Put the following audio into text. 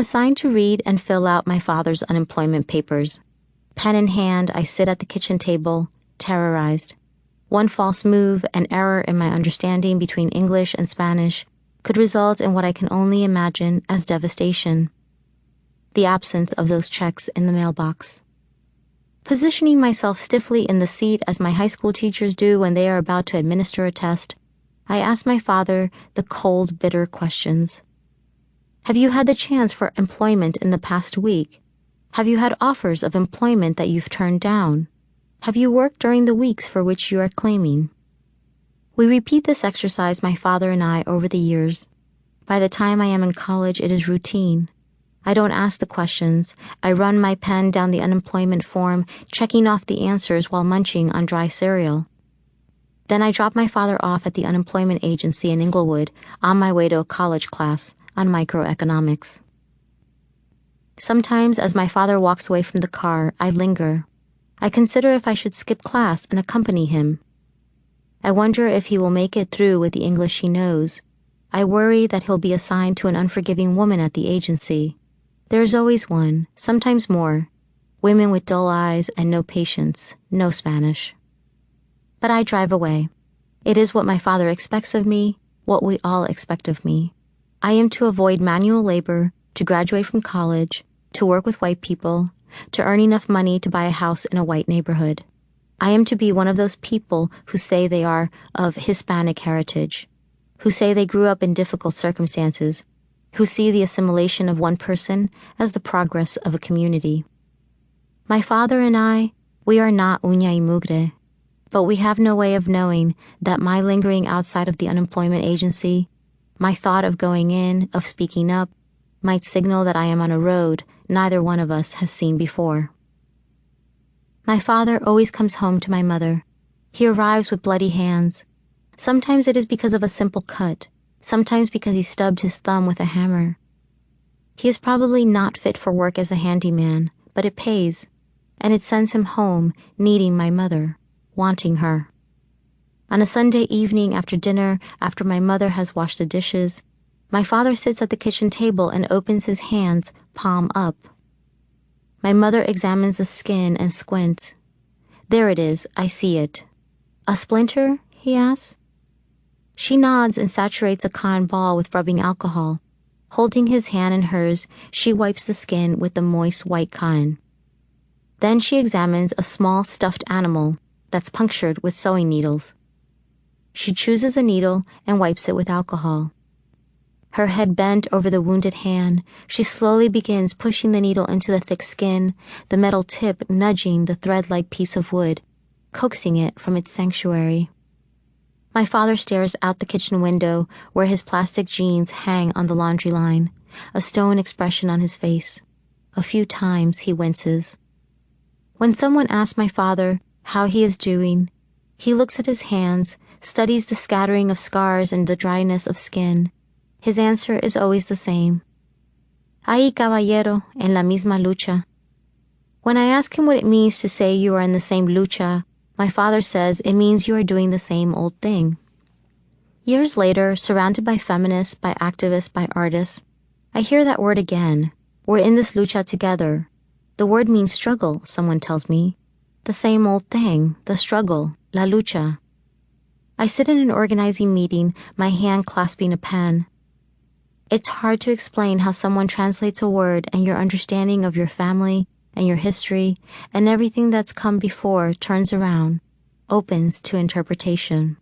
Assigned to read and fill out my father's unemployment papers. Pen in hand, I sit at the kitchen table, terrorized. One false move, an error in my understanding between English and Spanish, could result in what I can only imagine as devastation. The absence of those checks in the mailbox. Positioning myself stiffly in the seat as my high school teachers do when they are about to administer a test, I ask my father the cold, bitter questions. Have you had the chance for employment in the past week? Have you had offers of employment that you've turned down? Have you worked during the weeks for which you are claiming? We repeat this exercise, my father and I, over the years. By the time I am in college, it is routine. I don't ask the questions. I run my pen down the unemployment form, checking off the answers while munching on dry cereal. Then I drop my father off at the unemployment agency in Inglewood on my way to a college class on microeconomics. Sometimes, as my father walks away from the car, I linger. I consider if I should skip class and accompany him. I wonder if he will make it through with the English he knows. I worry that he'll be assigned to an unforgiving woman at the agency. There is always one, sometimes more. Women with dull eyes and no patience, no Spanish. But I drive away. It is what my father expects of me, what we all expect of me. I am to avoid manual labor, to graduate from college, to work with white people, to earn enough money to buy a house in a white neighborhood. I am to be one of those people who say they are of Hispanic heritage, who say they grew up in difficult circumstances, who see the assimilation of one person as the progress of a community. My father and I, we are not uña y mugre, but we have no way of knowing that my lingering outside of the unemployment agency, my thought of going in, of speaking up, might signal that I am on a road neither one of us has seen before. My father always comes home to my mother. He arrives with bloody hands. Sometimes it is because of a simple cut, sometimes because he stubbed his thumb with a hammer. He is probably not fit for work as a handyman, but it pays, and it sends him home needing my mother, wanting her. On a Sunday evening after dinner, after my mother has washed the dishes, my father sits at the kitchen table and opens his hands, palm up. My mother examines the skin and squints. There it is, I see it. A splinter? He asks. She nods and saturates a cotton ball with rubbing alcohol. Holding his hand in hers, she wipes the skin with the moist white cotton. Then she examines a small stuffed animal that's punctured with sewing needles. She chooses a needle and wipes it with alcohol. Her head bent over the wounded hand, she slowly begins pushing the needle into the thick skin, the metal tip nudging the thread-like piece of wood, coaxing it from its sanctuary. My father stares out the kitchen window where his plastic jeans hang on the laundry line, a stone expression on his face. A few times he winces. When someone asks my father how he is doing, he looks at his hands, studies the scattering of scars and the dryness of skin. His answer is always the same. Ahí, caballero, en la misma lucha. When I ask him what it means to say you are in the same lucha, my father says it means you are doing the same old thing. Years later, surrounded by feminists, by activists, by artists, I hear that word again. We're in this lucha together. The word means struggle, someone tells me. The same old thing, the struggle, la lucha. I sit in an organizing meeting, my hand clasping a pen. It's hard to explain how someone translates a word and your understanding of your family and your history and everything that's come before turns around, opens to interpretation.